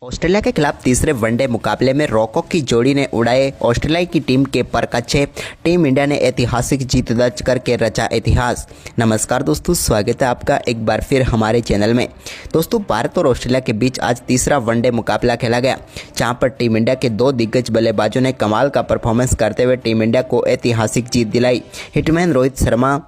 Australia के खिलाफ तीसरे वनडे मुकाबले में रॉको की जोड़ी ने उड़ाए ऑस्ट्रेलिया की टीम के परकच्छे। टीम इंडिया ने ऐतिहासिक जीत दर्ज करके रचा इतिहास। नमस्कार दोस्तों, स्वागत है आपका एक बार फिर हमारे चैनल में। दोस्तों, भारत और ऑस्ट्रेलिया के बीच आज तीसरा वनडे मुकाबला खेला गया, जहां पर टीम इंडिया के दो दिग्गज बल्लेबाजों ने कमाल का परफॉर्मेंस करते हुए टीम इंडिया को ऐतिहासिक जीत दिलाई। हिटमैन रोहित शर्मा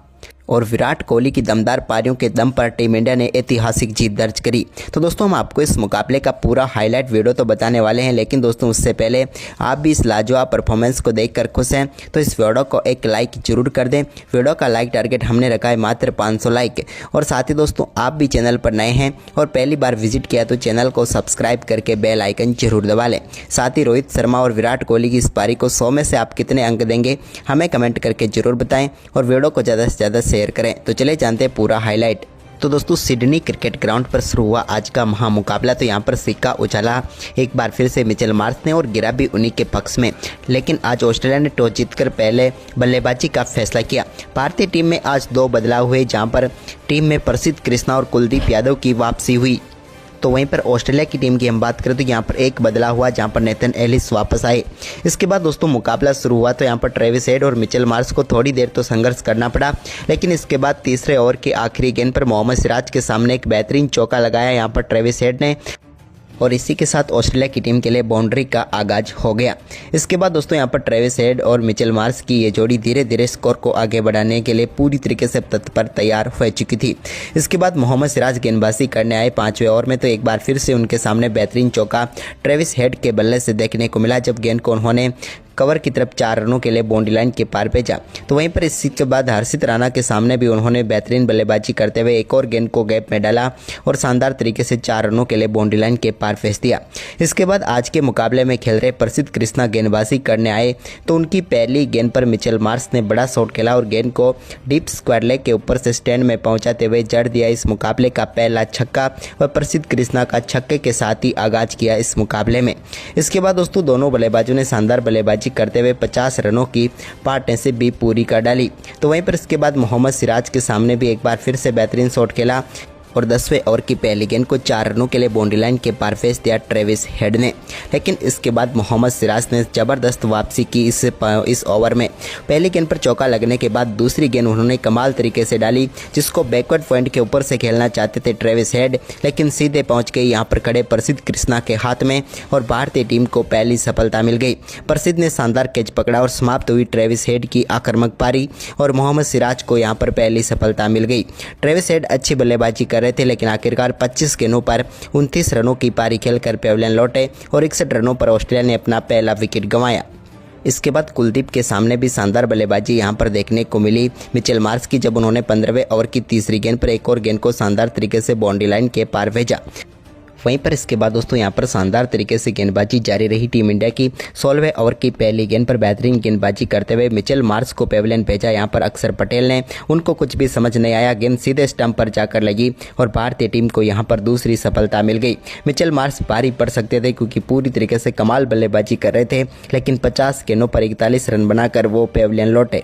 और विराट कोहली की दमदार पारियों के दम पर टीम इंडिया ने ऐतिहासिक जीत दर्ज करी। तो दोस्तों, हम आपको इस मुकाबले का पूरा हाईलाइट वीडियो तो बताने वाले हैं, लेकिन दोस्तों उससे पहले आप भी इस लाजवाब परफॉर्मेंस को देखकर खुश हैं तो इस वीडियो को एक लाइक जरूर कर दें। वीडियो का लाइक टारगेट हमने रखा है मात्र 500 लाइक। और साथ ही दोस्तों, आप भी चैनल पर नए हैं और पहली बार विजिट किया तो चैनल को सब्सक्राइब करके बेल आइकन जरूर दबा लें। साथ ही रोहित शर्मा और विराट कोहली की इस पारी को 100 में से आप कितने अंक देंगे हमें कमेंट करके जरूर बताएं और वीडियो को ज़्यादा से ज़्यादा शेयर करें। तो चले जानते हैं पूरा हाईलाइट। तो दोस्तों, सिडनी क्रिकेट ग्राउंड पर शुरू हुआ आज का महामुकाबला। तो यहाँ पर सिक्का उछाला एक बार फिर से मिचेल मार्श ने और गिरा भी उन्हीं के पक्ष में। लेकिन आज ऑस्ट्रेलिया ने टॉस जीतकर पहले बल्लेबाजी का फैसला किया। भारतीय टीम में आज दो बदलाव हुए, जहाँ पर टीम में प्रसिद्ध कृष्णा और कुलदीप यादव की वापसी हुई। तो वहीं पर ऑस्ट्रेलिया की टीम की हम बात करें तो यहाँ पर एक बदलाव हुआ, जहाँ पर नेथन एलिस वापस आए। इसके बाद दोस्तों मुकाबला शुरू हुआ तो यहाँ पर ट्रेविस हेड और मिचेल मार्श को थोड़ी देर तो संघर्ष करना पड़ा, लेकिन इसके बाद तीसरे ओवर के आखिरी गेंद पर मोहम्मद सिराज के सामने एक बेहतरीन चौका लगाया यहाँ पर ट्रेविस हेड ने, और इसी के साथ ऑस्ट्रेलिया की टीम के लिए बाउंड्री का आगाज हो गया। इसके बाद दोस्तों यहाँ पर ट्रेविस हेड और मिचेल मार्श की ये जोड़ी धीरे धीरे स्कोर को आगे बढ़ाने के लिए पूरी तरीके से तत्पर तैयार हो चुकी थी। इसके बाद मोहम्मद सिराज गेंदबाजी करने आए 5वें ओवर में, तो एक बार फिर से उनके सामने बेहतरीन चौका ट्रेविस हेड के बल्ले से देखने को मिला, जब गेंद को उन्होंने कवर की तरफ 4 रनों के लिए बाउंड्री लाइन के पार भेजा। तो वहीं पर इसी के बाद हर्षित राणा के सामने भी उन्होंने बेहतरीन बल्लेबाजी करते हुए एक और गेंद को गैप में डाला और शानदार तरीके से 4 रनों के लिए बाउंड्री लाइन के पार भेज दिया। इसके बाद आज के मुकाबले में खेल रहे प्रसिद्ध कृष्णा गेंदबाजी करने आए, तो उनकी पहली गेंद पर मिचेल मार्श ने बड़ा शॉट खेला और गेंद को डीप स्क्वायर लेग के ऊपर से स्टैंड में पहुंचाते हुए जड़ दिया इस मुकाबले का पहला छक्का, और प्रसिद्ध कृष्णा का छक्के के साथ ही आगाज किया इस मुकाबले में। इसके बाद दोस्तों दोनों बल्लेबाजों ने शानदार बल्लेबाजी करते हुए 50 रनों की पार्टनरशिप भी पूरी कर डाली। तो वहीं पर इसके बाद मोहम्मद सिराज के सामने भी एक बार फिर से बेहतरीन शॉट खेला और 10वें ओवर की पहली गेंद को 4 रनों के लिए बाउंड्री लाइन के पार भेज दिया ट्रेविस हेड ने। लेकिन इसके बाद मोहम्मद सिराज ने जबरदस्त वापसी की इस ओवर में। पहली गेंद पर चौका लगने के बाद दूसरी गेंद उन्होंने कमाल तरीके से डाली, जिसको बैकवर्ड पॉइंट के ऊपर से खेलना चाहते थे ट्रेविस हेड, लेकिन सीधे पहुंच गई यहां पर खड़े प्रसिद्ध कृष्णा के हाथ में और भारतीय टीम को पहली सफलता मिल गई। प्रसिद्ध ने शानदार कैच पकड़ा और समाप्त हुई ट्रेविस हेड की आक्रामक पारी और मोहम्मद सिराज को यहां पर पहली सफलता मिल गई। ट्रेविस हेड अच्छी बल्लेबाजी कर रहे थे, लेकिन आखिरकार 25 गेंदों पर 29 रनों की पारी खेलकर पेविलियन लौटे और 61 रनों पर ऑस्ट्रेलिया ने अपना पहला विकेट गंवाया। इसके बाद कुलदीप के सामने भी शानदार बल्लेबाजी यहां पर देखने को मिली मिचेल मार्श की, जब उन्होंने 15वें ओवर की तीसरी गेंद पर एक और गेंद को शानदार तरीके से बाउंड्री लाइन के पार भेजा। वहीं पर इसके बाद दोस्तों यहाँ पर शानदार तरीके से गेंदबाजी जारी रही टीम इंडिया की। 16वें ओवर की पहली गेंद पर बेहतरीन गेंदबाजी करते हुए मिचेल मार्श को पेविलियन भेजा यहाँ पर अक्षर पटेल ने। उनको कुछ भी समझ नहीं आया, गेंद सीधे स्टंप पर जाकर लगी और भारतीय टीम को यहाँ पर दूसरी सफलता मिल गई। मिचेल मार्श भारी पड़ सकते थे क्योंकि पूरी तरीके से कमाल बल्लेबाजी कर रहे थे, लेकिन 50 गेंदों पर 41 रन बनाकर वो पेविलियन लौटे।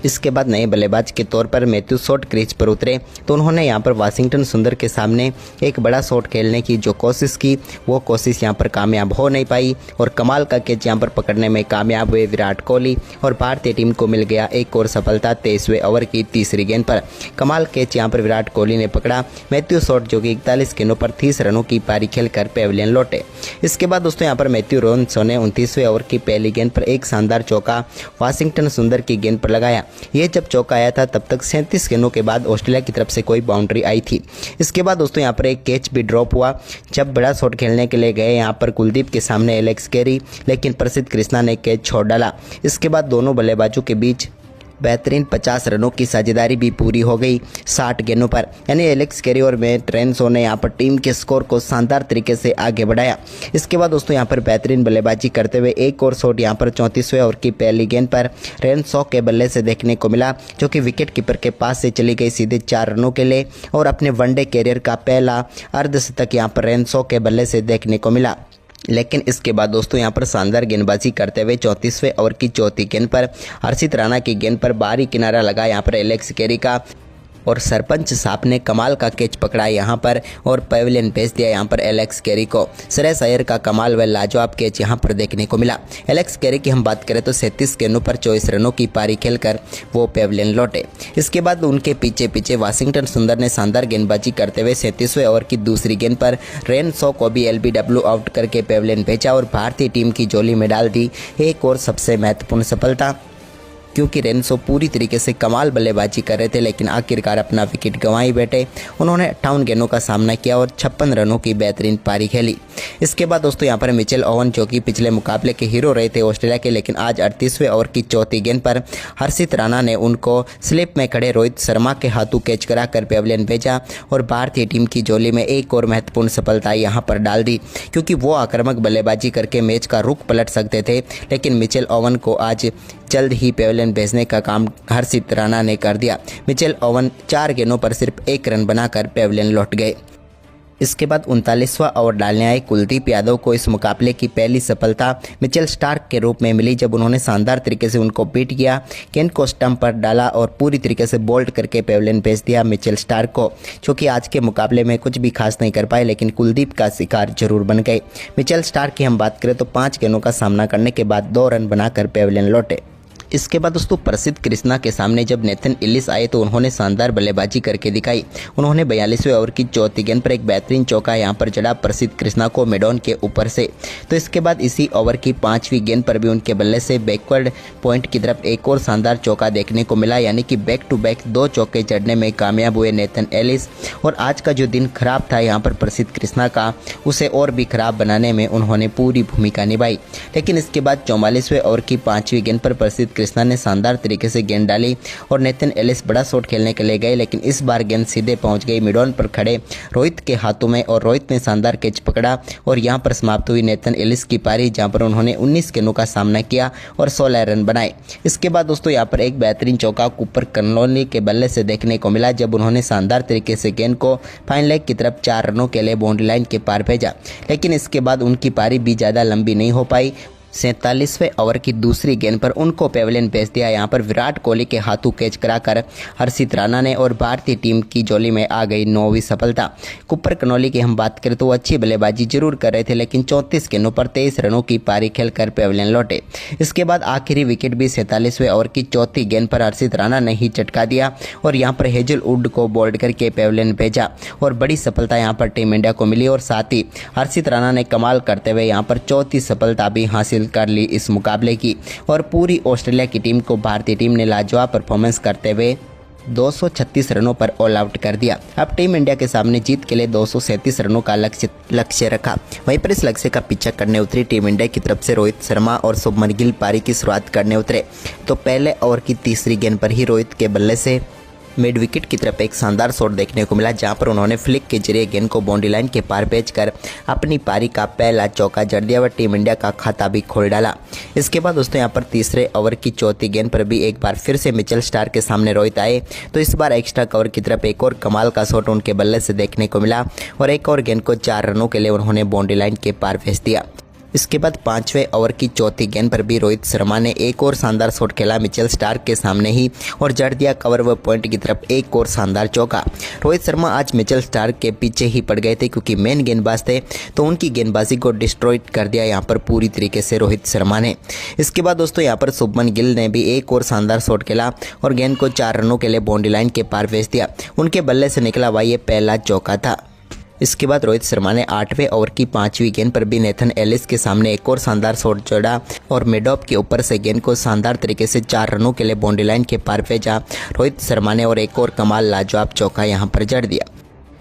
इसके बाद नए बल्लेबाज के तौर पर मैथ्यू शॉट क्रीज पर उतरे, तो उन्होंने यहां पर वाशिंगटन सुंदर के सामने एक बड़ा शॉट खेलने की जो कोशिश की, वो कोशिश यहां पर कामयाब हो नहीं पाई और कमाल का कैच यहां पर पकड़ने में कामयाब हुए विराट कोहली और भारतीय टीम को मिल गया एक और सफलता 23वें ओवर की तीसरी गेंद पर। कमाल कैच यहां पर विराट कोहली ने पकड़ा। मैथ्यू शॉट जो कि 41 गेंदों पर 30 रनों की पारी खेलकर पेविलियन लौटे। इसके बाद दोस्तों यहाँ पर मैथ्यू रॉबिन्सन ने 29वें ओवर की पहली गेंद पर एक शानदार चौका वाशिंगटन सुंदर की गेंद पर लगाया। ये जब चौका आया था तब तक 37 गेंदों के बाद ऑस्ट्रेलिया की तरफ से कोई बाउंड्री आई थी। इसके बाद दोस्तों यहाँ पर एक कैच भी ड्रॉप हुआ, जब बड़ा शॉट खेलने के लिए गए यहाँ पर कुलदीप के सामने एलेक्स कैरी, लेकिन प्रसिद्ध कृष्णा ने कैच छोड़ डाला। इसके बाद दोनों बल्लेबाजों के बीच बेहतरीन 50 रनों की साझेदारी भी पूरी हो गई 60 गेंदों पर, यानी एलेक्स कैरी और मैट रेनशॉ ने यहाँ पर टीम के स्कोर को शानदार तरीके से आगे बढ़ाया। इसके बाद दोस्तों यहाँ पर बेहतरीन बल्लेबाजी करते हुए एक और शॉट यहाँ पर 34वें ओवर की पहली गेंद पर रेनशॉ के बल्ले से देखने को मिला, जो कि विकेट कीपर के पास से चली गई सीधे 4 रनों के लिए, और अपने वनडे कैरियर का पहला अर्धशतक यहाँ पर रेनशॉ के बल्ले से देखने को मिला। लेकिन इसके बाद दोस्तों यहाँ पर शानदार गेंदबाजी करते हुए 34वें ओवर की चौथी गेंद पर हर्षित राणा की गेंद पर बाहरी किनारा लगा यहाँ पर एलेक्स कैरी का, और सरपंच साहब ने कमाल का कैच पकड़ा यहाँ पर और पेविलियन भेज दिया यहाँ पर एलेक्स कैरी को। श्रेयस अय्यर का कमाल व लाजवाब कैच यहाँ पर देखने को मिला। एलेक्स कैरी की हम बात करें तो 37 गेंदों पर 24 रनों की पारी खेलकर वो पेविलियन लौटे। इसके बाद उनके पीछे पीछे वाशिंगटन सुंदर ने शानदार गेंदबाजी करते हुए 37वें ओवर की दूसरी गेंद पर रेनशॉ को भी LBW आउट करके पेविलियन भेजा और भारतीय टीम की झोली में डाल दी एक और सबसे महत्वपूर्ण सफलता, क्योंकि रेनशॉ पूरी तरीके से कमाल बल्लेबाजी कर रहे थे लेकिन आखिरकार अपना विकेट गंवाई बैठे। उन्होंने 58 गेंदों का सामना किया और 56 रनों की बेहतरीन पारी खेली। इसके बाद दोस्तों यहाँ पर मिचेल ओवन जो कि पिछले मुकाबले के हीरो रहे थे ऑस्ट्रेलिया के, लेकिन आज 38वें ओवर की चौथी गेंद पर हर्षित राणा ने उनको स्लिप में खड़े रोहित शर्मा के हाथों कैच कराकर पेविलियन भेजा और भारतीय टीम की झोली में एक और महत्वपूर्ण सफलता यहाँ पर डाल दी, क्योंकि वो आक्रामक बल्लेबाजी करके मैच का रुख पलट सकते थे। लेकिन मिचेल ओवन को आज जल्द ही पेविलियन भेजने का काम हर्षित राणा ने कर दिया। मिचेल ओवन 4 गेंदों पर सिर्फ 1 रन बनाकर पेविलियन लौट गए। इसके बाद 39वां ओवर डालने आए कुलदीप यादव को इस मुकाबले की पहली सफलता मिचेल स्टार्क के रूप में मिली, जब उन्होंने शानदार तरीके से उनको बीट किया, गेंद को स्टंप पर डाला और पूरी तरीके से बोल्ड करके पेविलियन भेज दिया मिचेल स्टार्क को, जो कि आज के मुकाबले में कुछ भी खास नहीं कर पाए लेकिन कुलदीप का शिकार जरूर बन गए। मिचेल स्टार्क की हम बात करें तो 5 गेंदों का सामना करने के बाद 2 रन बनाकर पेविलियन लौटे। इसके बाद दोस्तों प्रसिद्ध कृष्णा के सामने जब नेथन एलिस आए तो उन्होंने शानदार बल्लेबाजी करके दिखाई। उन्होंने 42वें ओवर की चौथी गेंद पर एक बेहतरीन चौका यहां पर जड़ा प्रसिद्ध कृष्णा को मिडॉन के ऊपर से। तो इसके बाद इसी ओवर की 5वीं गेंद पर भी उनके बल्ले से बैकवर्ड पॉइंट की तरफ एक और शानदार चौका देखने को मिला, यानी कि बैक टू बैक 2 चौके जड़ने में कामयाब हुए नेथन एलिस। और आज का जो दिन खराब था यहाँ पर प्रसिद्ध कृष्णा का, उसे और भी खराब बनाने में उन्होंने पूरी भूमिका निभाई। लेकिन इसके बाद 44वें ओवर की 5वीं गेंद पर प्रसिद्ध कृष्णा ने शानदार तरीके से गेंद डाली और नेथन एलिस बड़ा शॉट खेलने के लिए गए, लेकिन इस बार गेंद सीधे पहुंच गई मिडॉन पर खड़े रोहित के हाथों में और रोहित ने शानदार कैच पकड़ा और यहां पर समाप्त हुई नेथन एलिस की पारी, जहां पर उन्होंने 19 गेंदों का सामना किया और 16 रन बनाए। इसके बाद दोस्तों यहां पर एक बेहतरीन चौका कूपर कर्नोली के बल्ले से देखने को मिला, जब उन्होंने शानदार तरीके से गेंद को फाइन लेग की तरफ 4 रनों के लिए बाउंड्री लाइन के पार भेजा। लेकिन इसके बाद उनकी पारी भी ज़्यादा लंबी नहीं हो पाई। 47वें ओवर की दूसरी गेंद पर उनको पेविलियन भेज दिया। यहाँ पर विराट कोहली के हाथों कैच कराकर हर्षित राणा ने और भारतीय टीम की झोली में आ गई 9वीं सफलता। कूपर कर्नोली की हम बात करें तो वो अच्छी बल्लेबाजी जरूर कर रहे थे, लेकिन 34 गेंदों पर 23 रनों की पारी खेलकर पेविलियन लौटे। इसके बाद आखिरी विकेट भी 47वें ओवर की चौथी गेंद पर हर्षित राणा ने ही चटका दिया और यहाँ पर हेजलवुड को बोल्ड करके पेविलियन भेजा और बड़ी सफलता यहाँ पर टीम इंडिया को मिली। और साथ ही हर्षित राणा ने कमाल करते हुए यहाँ पर चौथी सफलता भी हासिल कर ली इस मुकाबले की और पूरी ऑस्ट्रेलिया की टीम को भारतीय टीम ने लाजवाब परफॉर्मेंस करते हुए 236 रनों पर ऑल आउट कर दिया। अब टीम इंडिया के सामने जीत के लिए 237 रनों का लक्ष्य रखा। वहीं पर इस लक्ष्य का पीछा करने उतरी टीम इंडिया की तरफ से रोहित शर्मा और शुभमन गिल पारी की शुरुआत करने उतरे। तो पहले ओवर की तीसरी गेंद पर ही रोहित के बल्ले से मिड विकेट की तरफ एक शानदार शॉट देखने को मिला, जहां पर उन्होंने फ्लिक के जरिए गेंद को बाउंड्री लाइन के पार भेजकर अपनी पारी का पहला चौका जड़ दिया और टीम इंडिया का खाता भी खोल डाला। इसके बाद दोस्तों यहां पर तीसरे ओवर की चौथी गेंद पर भी एक बार फिर से मिचेल स्टार्क के सामने रोहित आए, तो इस बार एक्स्ट्रा कवर की तरफ एक और कमाल का शॉट उनके बल्ले से देखने को मिला और एक और गेंद को 4 रनों के लिए उन्होंने बाउंड्री लाइन के पार भेज दिया। इसके बाद 5वें ओवर की चौथी गेंद पर भी रोहित शर्मा ने एक और शानदार शॉट खेला मिचेल स्टार्क के सामने ही और जड़ दिया कवर व पॉइंट की तरफ एक और शानदार चौका। रोहित शर्मा आज मिचेल स्टार्क के पीछे ही पड़ गए थे, क्योंकि मेन गेंदबाज थे, तो उनकी गेंदबाजी को डिस्ट्रॉय कर दिया यहाँ पर पूरी तरीके से रोहित शर्मा ने। इसके बाद दोस्तों यहाँ पर शुभमन गिल ने भी एक और शानदार शॉट खेला और गेंद को 4 रनों के लिए बाउंड्री लाइन के पार भेज दिया। उनके बल्ले से निकला हुआ ये पहला चौका था। इसके बाद रोहित शर्मा ने 8वें ओवर की 5वीं गेंद पर भी नेथन एलिस के सामने एक और शानदार शॉट जोड़ा और मिडॉप के ऊपर से गेंद को शानदार तरीके से 4 रनों के लिए बाउंड्री लाइन के पार भेजा रोहित शर्मा ने और एक और कमाल लाजवाब चौका यहां पर जड़ दिया।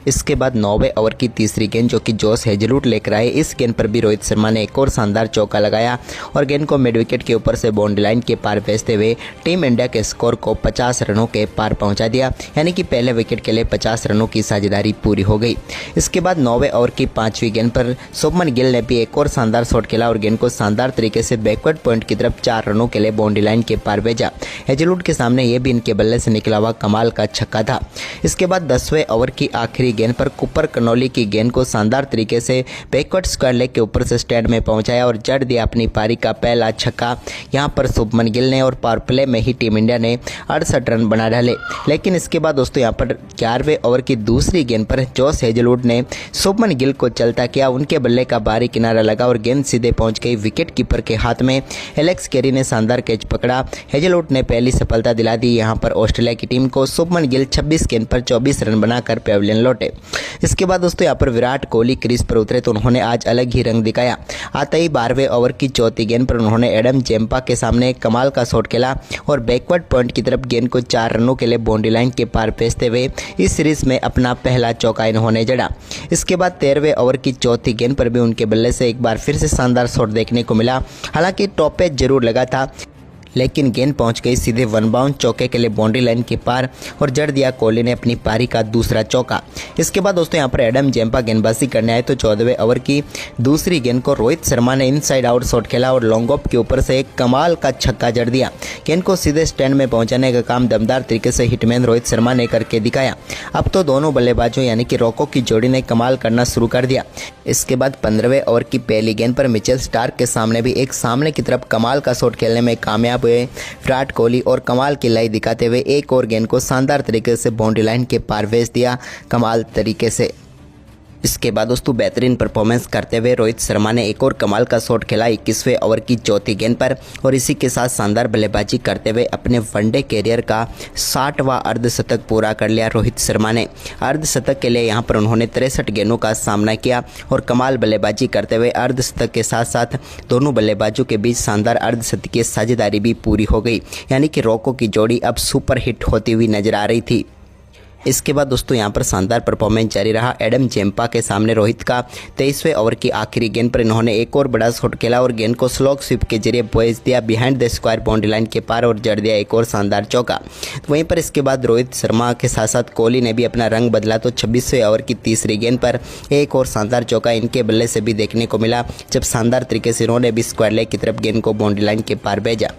इसके बाद 9वें ओवर की तीसरी गेंद जो कि जोश हेजलवुड लेकर आए, इस गेंद पर भी रोहित शर्मा ने एक और शानदार चौका लगाया और गेंद को मिड विकेट के ऊपर से बाउंड्री लाइन के पार भेजते हुए टीम इंडिया के स्कोर को 50 रनों के पार पहुंचा दिया, यानी कि पहले विकेट के लिए 50 रनों की साझेदारी पूरी हो गई। इसके बाद 9वें ओवर की 5वीं गेंद पर शुभमन गिल ने भी एक और शानदार शॉट खेला और गेंद को शानदार तरीके से बैकवर्ड पॉइंट की तरफ 4 रनों के लिए बाउंड्री लाइन के पार भेजा। हेजलवुड के सामने ये भी इनके बल्ले से निकला हुआ कमाल का छक्का था। इसके बाद 10वें ओवर की आखिरी गेंद पर कुपर कनौली की गेंद को शानदार तरीके से बैकवर्ड स्क्वायर लेग के ऊपर से स्टैंड में पहुंचाया और जड़ दिया अपनी पारी का पहला छक्का। यहां पर शुभमन गिल ने और पावर प्ले में ही टीम इंडिया ने 68 रन बना डाले। लेकिन इसके बाद दोस्तों यहां पर 11वें ओवर की दूसरी गेंद पर जॉस हेजलवुड ने शुभमन गिल को चलता किया। उनके बल्ले का बाहरी किनारा लगा और गेंद सीधे पहुंच गई विकेट कीपर के हाथ में। एलेक्स कैरी ने शानदार कैच पकड़ा। हेजलवुड ने पहली सफलता दिला दी यहां पर ऑस्ट्रेलिया की टीम को। शुभमन गिल 26 गेंद पर 24 रन बनाकर पेविलियन लौटे। इसके बाद दोस्तों यहां पर विराट कोहली क्रीज पर उतरे तो उन्होंने आज अलग ही रंग दिखाया। आते ही 12वें ओवर की चौथी गेंद पर उन्होंने एडम जेम्पा के सामने कमाल का शॉट खेला और बैकवर्ड पॉइंट की तरफ गेंद को 4 रनों के लिए बाउंड्री लाइन के पार भेजते हुए इस सीरीज में अपना पहला चौका इन्होंने जड़ा। इसके बाद 13वें ओवर की चौथी गेंद पर भी उनके बल्ले से एक बार फिर से शानदार शॉट देखने को मिला। हालांकि टॉप पेच जरूर लगा था लेकिन गेंद पहुंच गई सीधे वन बाउंड चौके के लिए बाउंड्री लाइन के पार और जड़ दिया कोहली ने अपनी पारी का दूसरा चौका। इसके बाद दोस्तों यहां पर एडम जेम्पा गेंदबाजी करने आए तो 14वें ओवर की दूसरी गेंद को रोहित शर्मा ने इनसाइड आउट शॉट खेला और लॉन्ग ऑफ के ऊपर से एक कमाल का छक्का जड़ दिया। गेंद को सीधे स्टैंड में पहुंचाने का काम दमदार तरीके से हिटमैन रोहित शर्मा ने करके दिखाया। अब तो दोनों बल्लेबाजों यानी कि रॉको की जोड़ी ने कमाल करना शुरू कर दिया। इसके बाद 15वें ओवर की पहली गेंद पर मिचेल स्टार्क के सामने भी एक सामने की तरफ कमाल का शॉट खेलने में कामयाब हुए विराट कोहली और कमाल की लाई दिखाते हुए एक और गेंद को शानदार तरीके से बाउंड्री लाइन के पार भेज दिया कमाल तरीके से। इसके बाद दोस्तों बेहतरीन परफॉर्मेंस करते हुए रोहित शर्मा ने एक और कमाल का शॉट खेला 21वें ओवर की चौथी गेंद पर और इसी के साथ शानदार बल्लेबाजी करते हुए अपने वनडे कैरियर का 60वां अर्धशतक पूरा कर लिया। रोहित शर्मा ने अर्धशतक के लिए यहां पर उन्होंने 63 गेंदों का सामना किया और कमाल बल्लेबाजी करते हुए अर्धशतक के साथ साथ दोनों बल्लेबाजों के बीच शानदार अर्धशतकीय साझेदारी भी पूरी हो गई, यानी कि रॉको की जोड़ी अब सुपर हिट होती हुई नजर आ रही थी। इसके बाद दोस्तों यहां पर शानदार परफॉर्मेंस जारी रहा। एडम जेम्पा के सामने रोहित का 23वें ओवर की आखिरी गेंद पर इन्होंने एक और बड़ा शॉट खेला और गेंद को स्लॉग स्वीप के जरिए भेज दिया behind the square boundary line के पार और जड़ दिया एक और शानदार चौका। तो वहीं पर इसके बाद रोहित शर्मा के साथ साथ कोहली ने भी अपना रंग बदला तो 26वें ओवर की तीसरी गेंद पर एक और शानदार चौका इनके बल्ले से भी देखने को मिला, जब शानदार तरीके से इन्होंने भी स्क्वायर लेग की तरफ गेंद को बाउंड्री लाइन के पार भेजा।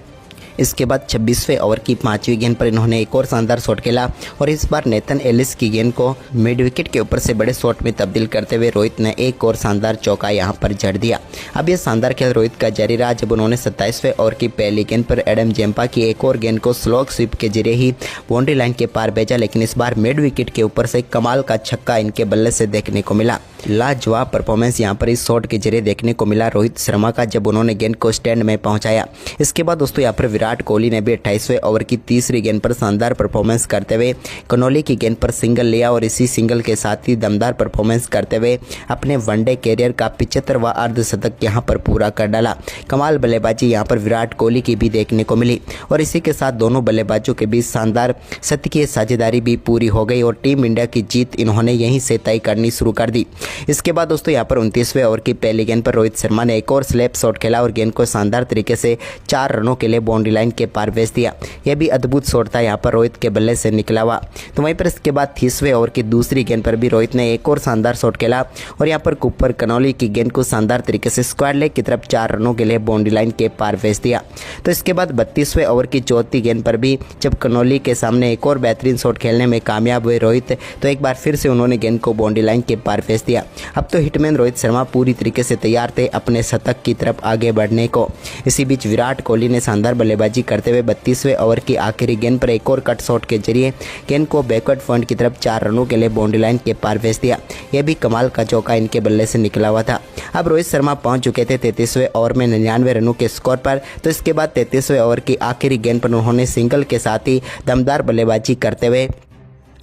इसके बाद 26वें ओवर की 5वीं गेंद पर इन्होंने एक और शानदार शॉट खेला और इस बार नेथन एलिस की गेंद को मिड विकेट के ऊपर से बड़े शॉट में तब्दील करते हुए रोहित ने एक और शानदार चौका यहां पर जड़ दिया। अब यह शानदार खेल रोहित का जारी रहा जब उन्होंने 27वें ओवर की पहली गेंद पर एडम जेम्पा की एक और गेंद को स्लॉग स्वीप के जरिए ही बाउंड्री लाइन के पार भेजा, लेकिन इस बार मिड विकेट के ऊपर से कमाल का छक्का इनके बल्ले से देखने को मिला। लाजवाब परफॉर्मेंस यहां पर इस शॉट के जरिए देखने को मिला रोहित शर्मा का जब उन्होंने गेंद को स्टैंड में पहुंचाया। इसके बाद दोस्तों यहां पर विराट कोहली ने भी 28वें ओवर की तीसरी गेंद पर शानदार परफॉर्मेंस करते हुए कनौली की गेंद पर सिंगल लिया और इसी सिंगल के साथ ही दमदार परफॉर्मेंस करते हुए अपने वनडे कैरियर का 75वां अर्धशतक यहां पर पूरा कर डाला। कमाल बल्लेबाजी यहां पर विराट कोहली की भी देखने को मिली और इसी के साथ दोनों बल्लेबाजों के बीच शानदार शतकीय साझेदारी भी पूरी हो गई और टीम इंडिया की जीत इन्होंने यहीं से तय करनी शुरू कर दी। इसके बाद दोस्तों यहां पर 29वें ओवर की पहली गेंद पर रोहित शर्मा ने एक और स्लैप शॉट खेला और गेंद को शानदार तरीके से 4 रनों के लिए बाउंड्री लाइन के पार भेज दिया। यह भी अद्भुत शॉट था यहां पर रोहित के बल्ले से निकला हुआ। तो वहीं पर इसके बाद 30वें ओवर की दूसरी गेंद पर भी रोहित ने एक और शानदार शॉट खेला और यहां पर कुपर कनौली की गेंद को शानदार तरीके से स्क्वायर लेग की तरफ 4 रनों के लिए बाउंड्री लाइन के पार भेज दिया। तो इसके बाद 32वें ओवर की चौथी गेंद पर भी जब कनौली के सामने एक और बेहतरीन शॉट खेलने में कामयाब हुए रोहित, तो एक बार फिर से उन्होंने गेंद को बाउंड्री लाइन के पार भेज दिया। अब तो हिटमैन रोहित शर्मा पूरी तरीके से तैयार थे अपने शतक की तरफ आगे बढ़ने को। इसी बीच विराट कोहली ने शानदार बल्लेबाजी करते हुए 32वें ओवर की आखिरी गेंद पर एक और कट शॉट के जरिए गेंद को बैकवर्ड पॉइंट की तरफ 4 रनों के लिए बाउंड्री लाइन के पार भेज दिया। यह भी कमाल का चौका इनके बल्ले से निकला हुआ था। अब रोहित शर्मा पहुंच चुके थे 33वें ओवर में 99 रनों के स्कोर पर। तो इसके बाद 33वें ओवर की आखिरी गेंद पर उन्होंने सिंगल के साथ ही दमदार बल्लेबाजी करते हुए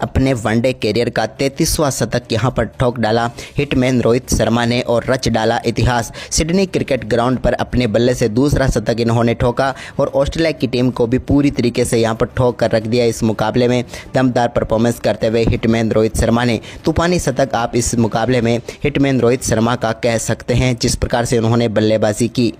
अपने वनडे कैरियर का 33वां शतक यहां पर ठोक डाला हिटमैन रोहित शर्मा ने और रच डाला इतिहास। सिडनी क्रिकेट ग्राउंड पर अपने बल्ले से दूसरा शतक इन्होंने ठोका और ऑस्ट्रेलिया की टीम को भी पूरी तरीके से यहां पर ठोक कर रख दिया। इस मुकाबले में दमदार परफॉर्मेंस करते हुए हिटमैन रोहित शर्मा ने तूफानी शतक आप इस मुकाबले में हिटमैन रोहित शर्मा का कह सकते हैं, जिस प्रकार से उन्होंने बल्लेबाजी की।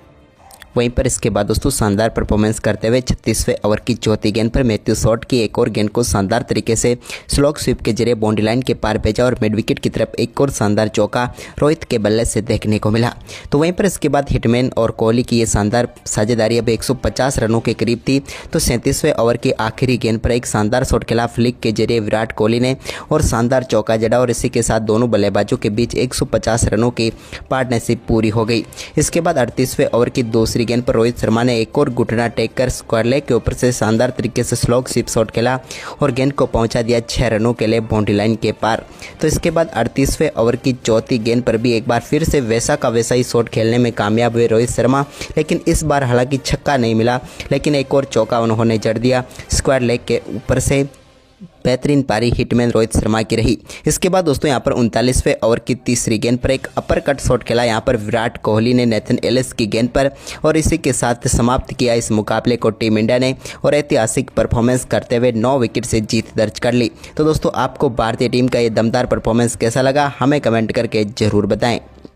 वहीं पर इसके बाद दोस्तों शानदार परफॉर्मेंस करते हुए 36वें ओवर की चौथी गेंद पर मैथ्यू शॉट की एक और गेंद को शानदार तरीके से स्लॉग स्वीप के जरिए बाउंड्री लाइन के पार भेजा और मिड विकेट की तरफ एक और शानदार चौका रोहित के बल्ले से देखने को मिला। तो वहीं पर इसके बाद हिटमैन और कोहली की ये शानदार साझेदारी अब 150 रनों के करीब थी। तो 37वें ओवर की आखिरी गेंद पर एक शानदार शॉट खेला फ्लिक के जरिए विराट कोहली ने और शानदार चौका जड़ा और इसी के साथ दोनों बल्लेबाजों के बीच 150 रनों की पार्टनरशिप पूरी हो गई। इसके बाद 38वें ओवर की दूसरी गेंद पर रोहित शर्मा ने एक और घुटना टेक कर स्क्वायर लेग के ऊपर से शानदार तरीके से स्लॉग स्वीप शॉट खेला और गेंद को पहुंचा दिया 6 रनों के लिए बाउंड्री लाइन के पार। तो इसके बाद 38वें ओवर की चौथी गेंद पर भी एक बार फिर से वैसा का वैसा ही शॉट खेलने में कामयाब हुए रोहित शर्मा, लेकिन इस बार हालांकि छक्का नहीं मिला, लेकिन एक और चौका उन्होंने जड़ दिया स्क्वायर लेग के ऊपर से। बेहतरीन पारी हिटमैन रोहित शर्मा की रही। इसके बाद दोस्तों यहाँ पर 39वें ओवर की तीसरी गेंद पर एक अपर कट शॉट खेला यहाँ पर विराट कोहली ने नेथन एलिस की गेंद पर और इसी के साथ समाप्त किया इस मुकाबले को टीम इंडिया ने और ऐतिहासिक परफॉर्मेंस करते हुए 9 विकेट से जीत दर्ज कर ली। तो दोस्तों आपको भारतीय टीम का ये दमदार परफॉर्मेंस कैसा लगा हमें कमेंट करके ज़रूर बताएं।